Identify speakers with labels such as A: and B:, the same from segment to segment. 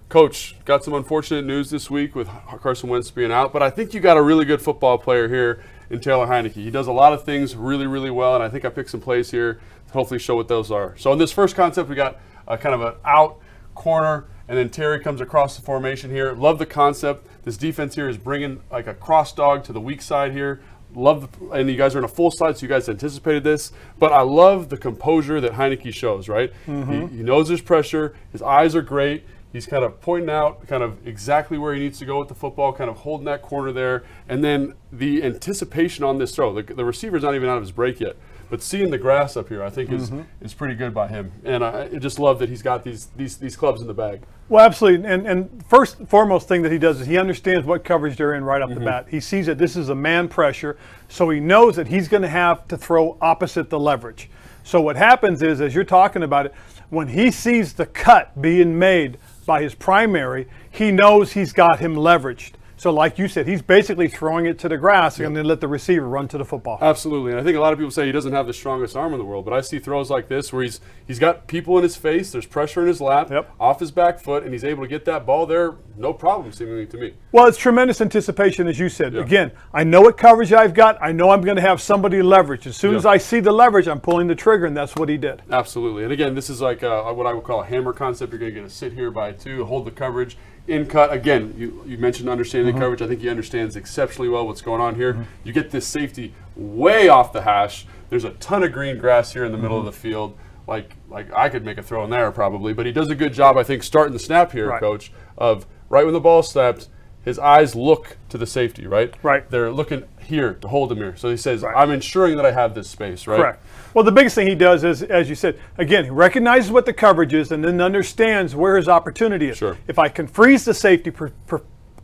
A: Coach, got some unfortunate news this week with Carson Wentz being out, but I think you got a really good football player here in Taylor Heinicke. He does a lot of things really, really well, and I think I picked some plays here to hopefully show what those are. So in this first concept, we got kind of an out corner, and then Terry comes across the formation here. Love the concept. This defense here is bringing like a cross dog to the weak side here. And you guys are in a full side, so you guys anticipated this. But I love the composure that Heinicke shows, right? Mm-hmm. He knows there's pressure. His eyes are great. He's kind of pointing out kind of exactly where he needs to go with the football, kind of holding that corner there. And then the anticipation on this throw. The receiver's not even out of his break yet. But seeing the grass up here, I think is pretty good by him. And I just love that he's got these clubs in the bag.
B: Well, absolutely. And first and foremost thing that he does is he understands what coverage they're in right off the bat. He sees that this is a man pressure, so he knows that he's going to have to throw opposite the leverage. So what happens is, as you're talking about it, when he sees the cut being made by his primary, he knows he's got him leveraged. So like you said, he's basically throwing it to the grass and then let the receiver run to the football.
A: Absolutely. And I think a lot of people say he doesn't have the strongest arm in the world, but I see throws like this where he's got people in his face, there's pressure in his lap, off his back foot, and he's able to get that ball there, no problem, seemingly to me.
B: Well, it's tremendous anticipation, as you said. Yeah. Again, I know what coverage I've got. I know I'm going to have somebody leverage. As soon as I see the leverage, I'm pulling the trigger, and that's what he did.
A: Absolutely. And again, this is like what I would call a hammer concept. You're going to get a sit here by two, hold the coverage. In cut, again, you mentioned understanding the coverage. I think he understands exceptionally well what's going on here. You get this safety way off the hash. There's a ton of green grass here in the middle of the field. Like I could make a throw in there probably, but he does a good job, I think, starting the snap here, Coach, of right when the ball snapped, his eyes look to the safety, right?
B: Right.
A: They're looking here to hold him here. So he says, I'm ensuring that I have this space, right?
B: Correct. Well, the biggest thing he does is, as you said, again, he recognizes what the coverage is and then understands where his opportunity is.
A: Sure.
B: If I can freeze the safety,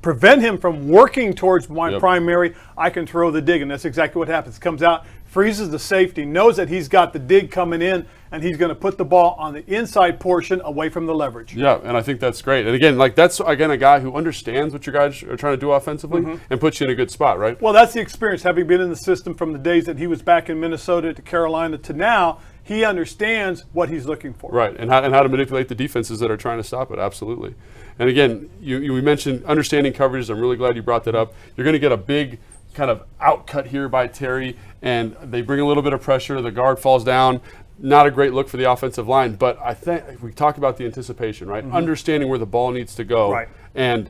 B: prevent him from working towards my primary, I can throw the dig, and that's exactly what happens. Comes out, freezes the safety, knows that he's got the dig coming in, and he's going to put the ball on the inside portion away from the leverage.
A: Yeah, and I think that's great. And again, that's again a guy who understands what your guys are trying to do offensively and puts you in a good spot, right?
B: Well, that's the experience. Having been in the system from the days that he was back in Minnesota to Carolina to now, he understands what he's looking for.
A: Right, and how to manipulate the defenses that are trying to stop it, absolutely. And again, we mentioned understanding coverages. I'm really glad you brought that up. You're going to get a big kind of outcut here by Terry, and they bring a little bit of pressure. The guard falls down. Not a great look for the offensive line, but I think we talked about the anticipation, right? Understanding where the ball needs to go.
B: Right.
A: And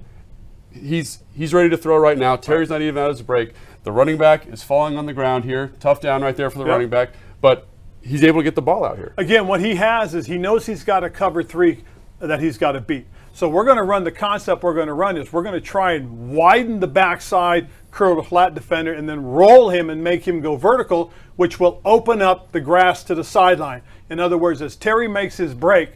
A: he's ready to throw right now. Terry's not even out of his break. The running back is falling on the ground here. Tough down right there for the running back, but he's able to get the ball out here.
B: Again, what he has is he knows he's got a cover three that he's got to beat. So we're going to run the concept we're going to run is we're going to try and widen the backside, curl the flat defender, and then roll him and make him go vertical, which will open up the grass to the sideline. In other words, as Terry makes his break,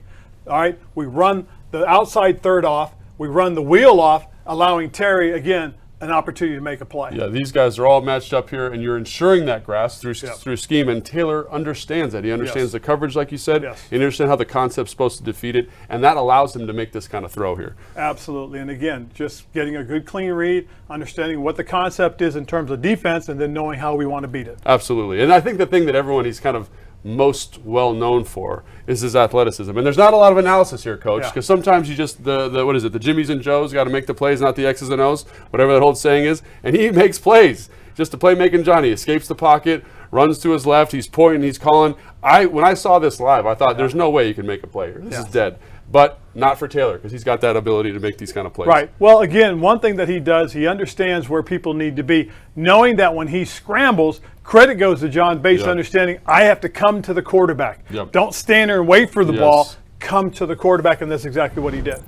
B: all right, we run the outside third off, we run the wheel off, allowing Terry, again, an opportunity to make a play.
A: Yeah, these guys are all matched up here, and you're ensuring that grass through scheme, and Taylor understands that. He understands the coverage, like you said, and he understands how the concept's supposed to defeat it, and that allows him to make this kind of throw here.
B: Absolutely, and again, just getting a good clean read, understanding what the concept is in terms of defense, and then knowing how we want to beat it.
A: Absolutely, and I think the thing that everyone he's kind of most well known for is his athleticism. And there's not a lot of analysis here, Coach, because sometimes you just, the Jimmies and Joes got to make the plays, not the X's and O's, whatever that old saying is, and he makes plays. Just a playmaking Johnny, escapes the pocket, runs to his left, he's pointing, he's calling. When I saw this live, I thought there's no way you can make a play here. This is dead. But not for Taylor, because he's got that ability to make these kind of plays.
B: Right. Well, again, one thing that he does, he understands where people need to be, knowing that when he scrambles, credit goes to John Bates, understanding I have to come to the quarterback. Don't stand there and wait for the ball. Come to the quarterback, and that's exactly what he did.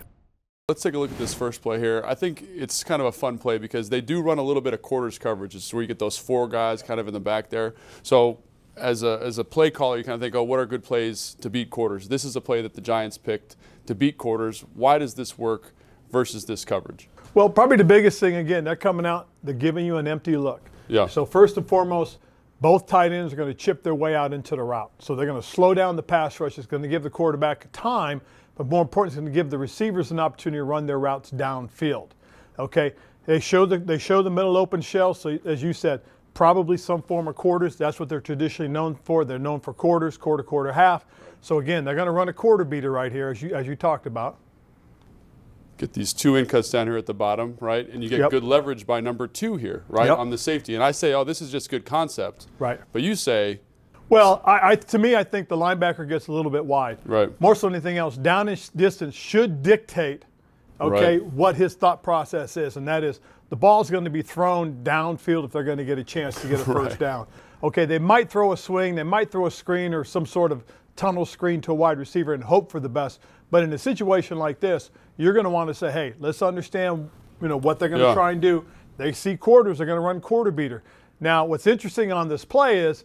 A: Let's take a look at this first play here. I think it's kind of a fun play because they do run a little bit of quarters coverage. It's where you get those four guys kind of in the back there. So as a play caller, you kind of think, oh, what are good plays to beat quarters? This is a play that the Giants picked to beat quarters. Why does this work versus this coverage?
B: Well, probably the biggest thing, again, they're coming out, they're giving you an empty look.
A: Yeah.
B: So first and foremost, both tight ends are going to chip their way out into the route. So they're going to slow down the pass rush. It's going to give the quarterback time, but more important, it's going to give the receivers an opportunity to run their routes downfield. Okay? They show the middle open shell, so as you said, probably some form of quarters. That's what they're traditionally known for. They're known for quarters, quarter, half. So again, they're going to run a quarter beater right here, as you talked about.
A: Get these 2 in cuts down here at the bottom, right? And you get good leverage by number 2 here, right, on the safety. And I say, oh, this is just good concept.
B: Right.
A: But you say,
B: well, to me, I think the linebacker gets a little bit wide.
A: Right.
B: More so than anything else, downish distance should dictate, what his thought process is, and that is the ball's going to be thrown downfield if they're going to get a chance to get a first down. Okay, they might throw a swing, they might throw a screen or some sort of tunnel screen to a wide receiver and hope for the best. But in a situation like this, you're going to want to say, hey, let's understand, what they're going to try and do. They see quarters, they're going to run quarter beater. Now, what's interesting on this play is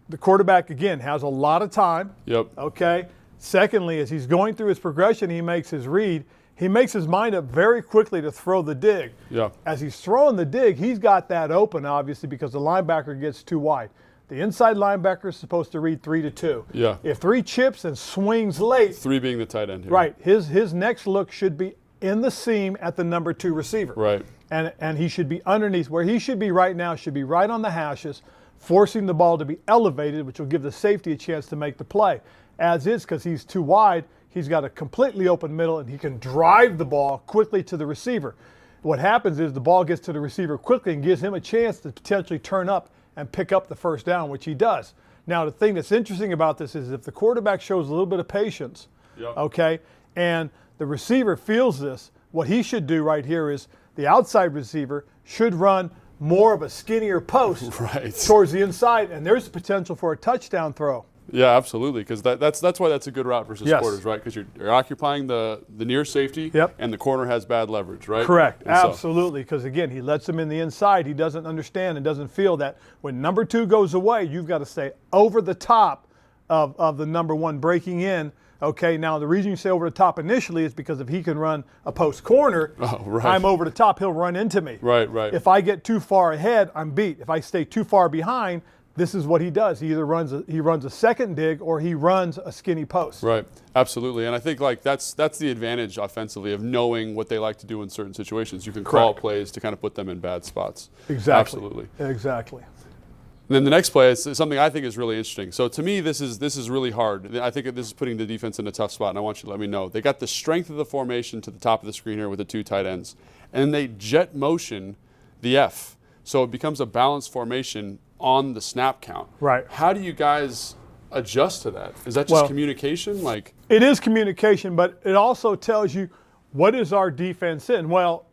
B: the quarterback, again, has a lot of time.
A: Yep.
B: Okay. Secondly, as he's going through his progression, he makes his read. He makes his mind up very quickly to throw the dig.
A: Yeah.
B: As he's throwing the dig, he's got that open, obviously, because the linebacker gets too wide. The inside linebacker is supposed to read 3 to 2.
A: Yeah.
B: If 3 chips and swings late.
A: 3 being the tight end here.
B: Right. His next look should be in the seam at the number 2 receiver.
A: Right.
B: And he should be underneath. Where he should be right now should be right on the hashes, forcing the ball to be elevated, which will give the safety a chance to make the play. As is, because he's too wide, he's got a completely open middle, and he can drive the ball quickly to the receiver. What happens is the ball gets to the receiver quickly and gives him a chance to potentially turn up and pick up the first down, which he does. Now, the thing that's interesting about this is if the quarterback shows a little bit of patience, okay, and the receiver feels this, what he should do right here is the outside receiver should run more of a skinnier post towards the inside, and there's the potential for a touchdown throw.
A: Yeah, absolutely, because that's why that's a good route versus quarters, right? Because you're occupying the near safety, and the corner has bad leverage, right?
B: Correct, absolutely, because again, he lets him in the inside. He doesn't understand and doesn't feel that when number 2 goes away, you've got to stay over the top of the number 1 breaking in. Okay, now the reason you say over the top initially is because if he can run a post corner, I'm over the top, he'll run into me.
A: Right.
B: If I get too far ahead, I'm beat. If I stay too far behind, this is what he does. He either runs a second dig or he runs a skinny post.
A: Right, absolutely. And I think that's the advantage offensively of knowing what they like to do in certain situations. You can call plays to kind of put them in bad spots.
B: Exactly.
A: Absolutely.
B: Exactly.
A: And then the next play is something I think is really interesting. So to me, this is really hard. I think this is putting the defense in a tough spot, and I want you to let me know. They got the strength of the formation to the top of the screen here with the 2 tight ends, and they jet motion the F. So it becomes a balanced formation on the snap count.
B: Right.
A: How do you guys adjust to that? Is that just communication?
B: It is communication, but it also tells you what is our defense in. Well,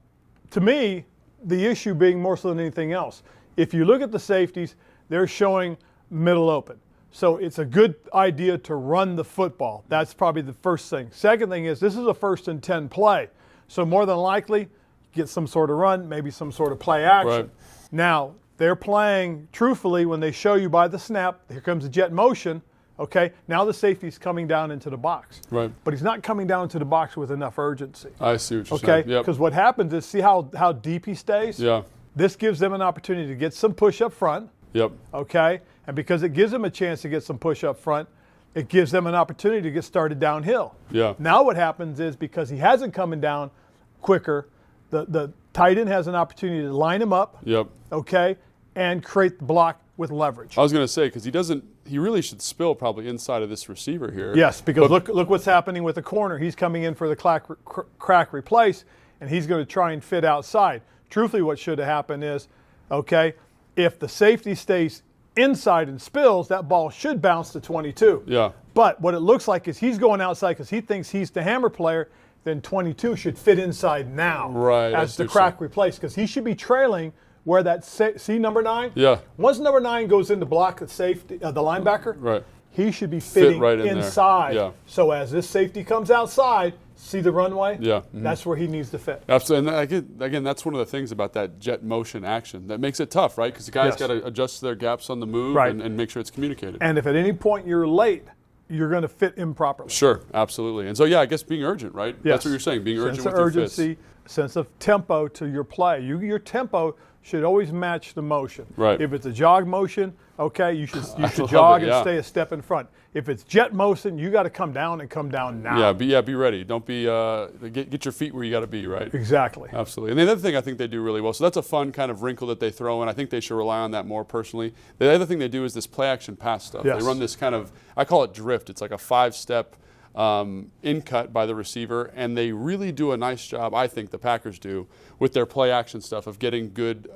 B: to me, the issue being more so than anything else, if you look at the safeties, they're showing middle open. So it's a good idea to run the football. That's probably the first thing. Second thing is this is a 1st and 10 play. So more than likely, get some sort of run, maybe some sort of play action.
A: Right.
B: Now, they're playing truthfully when they show you by the snap, here comes the jet motion, okay? Now the safety's coming down into the box.
A: Right.
B: But he's not coming down into the box with enough urgency.
A: I see what you're saying.
B: Okay? Because what happens is, see how deep he stays?
A: Yeah.
B: This gives them an opportunity to get some push up front.
A: Yep.
B: Okay? And because it gives them a chance to get some push up front, it gives them an opportunity to get started downhill.
A: Yeah.
B: Now what happens is because he hasn't coming down quicker, the tight end has an opportunity to line him up.
A: Yep.
B: Okay? And create the block with leverage.
A: I was going to say, because he really should spill probably inside of this receiver here.
B: Yes, because look what's happening with the corner. He's coming in for the crack replace, and he's going to try and fit outside. Truthfully, what should have happened is, okay, if the safety stays inside and spills, that ball should bounce to 22.
A: Yeah.
B: But what it looks like is he's going outside because he thinks he's the hammer player, then 22 should fit inside now as the crack replace, because he should be trailing where that, see number 9?
A: Yeah.
B: Once number 9 goes in to block the safety, the linebacker,
A: right,
B: he should be fitting
A: right
B: inside.
A: Yeah.
B: So as this safety comes outside, see the runway?
A: Yeah.
B: That's where he needs to fit.
A: Absolutely. And again, that's one of the things about that jet motion action that makes it tough, right? Because the guys got to adjust their gaps on the move and make sure it's communicated.
B: And if at any point you're late, you're going to fit improperly.
A: Sure, absolutely. And so, yeah, I guess being urgent, right?
B: Yes.
A: That's what you're saying, being urgent with
B: urgency,
A: your fist.
B: Sense of tempo to your play. Your tempo should always match the motion.
A: Right.
B: If it's a jog motion, okay, you should jog and stay a step in front. If it's jet motion, you got to come down and come down now.
A: Be ready. Don't be get your feet where you got to be, right?
B: Exactly.
A: Absolutely. And the other thing I think they do really well, so that's a fun kind of wrinkle that they throw in. I think they should rely on that more personally. The other thing they do is this play action pass stuff.
B: Yes.
A: They run this kind of, I call it drift. It's like a 5-step in cut by the receiver, and they really do a nice job, I think the Packers do, with their play action stuff of getting good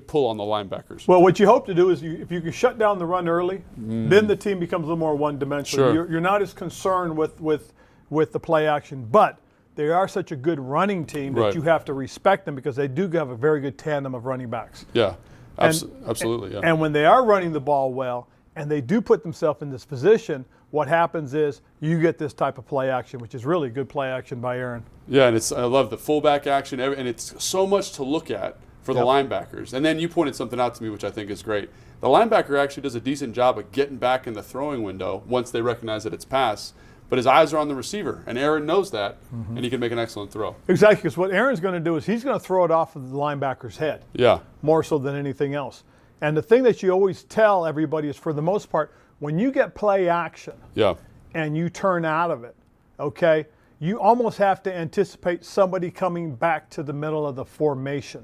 A: pull on the linebackers.
B: Well, what you hope to do is if you can shut down the run early, then the team becomes a little more one-dimensional.
A: Sure.
B: You're not as concerned with the play action, but they are such a good running team that
A: Right.
B: you have to respect them because they do have a very good tandem of running backs.
A: Yeah, absolutely. Yeah.
B: And when they are running the ball well and they do put themselves in this position, what happens is you get this type of play action, which is really good play action by Aaron.
A: Yeah, and I love the fullback action, and it's so much to look at for the linebackers. And then you pointed something out to me, which I think is great. The linebacker actually does a decent job of getting back in the throwing window once they recognize that it's pass, but his eyes are on the receiver, and Aaron knows that, and he can make an excellent throw.
B: Exactly, because what Aaron's going to do is he's going to throw it off of the linebacker's head.
A: Yeah.
B: More so than anything else. And the thing that you always tell everybody is, for the most part, when you get play action
A: Yeah.
B: and you turn out of it, okay, you almost have to anticipate somebody coming back to the middle of the formation.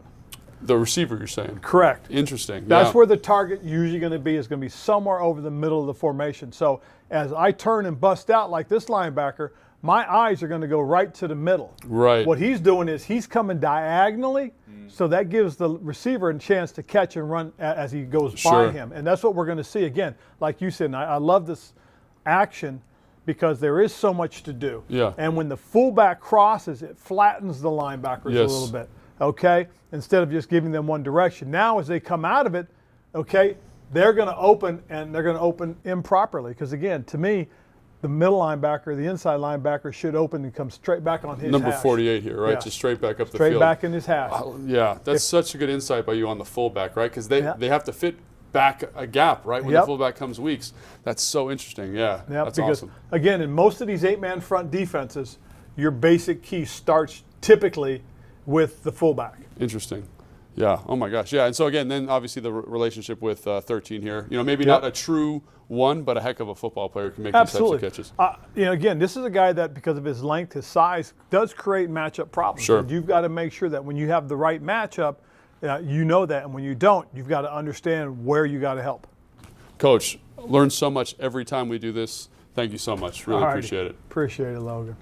A: The receiver, you're saying?
B: Correct.
A: Interesting.
B: That's
A: yeah.
B: where the target usually going to be, is going to be somewhere over the middle of the formation. So as I turn and bust out like this linebacker, my eyes are going to go right to the middle.
A: Right.
B: What he's doing is he's coming diagonally, so that gives the receiver a chance to catch and run as he goes by
A: Sure.
B: him. And that's what we're going to see again. Like you said, and I love this action because there is so much to do.
A: Yeah.
B: And when the fullback crosses, it flattens the linebackers
A: Yes.
B: a little bit, okay? Instead of just giving them one direction. Now as they come out of it, okay, they're going to open, and they're going to open improperly. Because again, to me, the middle linebacker, the inside linebacker should open and come straight back on his
A: Number
B: hash.
A: 48 here, right?
B: Yeah.
A: Just straight back up the
B: Straight
A: field.
B: back in his hash.
A: Yeah, that's such a good insight by you on the fullback, right? Because they have to fit back a gap, right, when the fullback comes weak. That's so interesting. Yeah, that's
B: because,
A: awesome.
B: again, in most of these 8-man front defenses, your basic key starts typically with the fullback.
A: Interesting. Yeah. Oh my gosh. Yeah. And so again, then obviously the relationship with 13 here. You know, maybe not a true one, but a heck of a football player can make
B: Absolutely.
A: these types of catches.
B: You know, again, this is a guy that, because of his length, his size, does create matchup problems.
A: Sure.
B: And you've got to make sure that when you have the right matchup, you know that, and when you don't, you've got to understand where you got to help.
A: Coach, learn so much every time we do this. Thank you so much. Really appreciate it.
B: Appreciate it, Logan.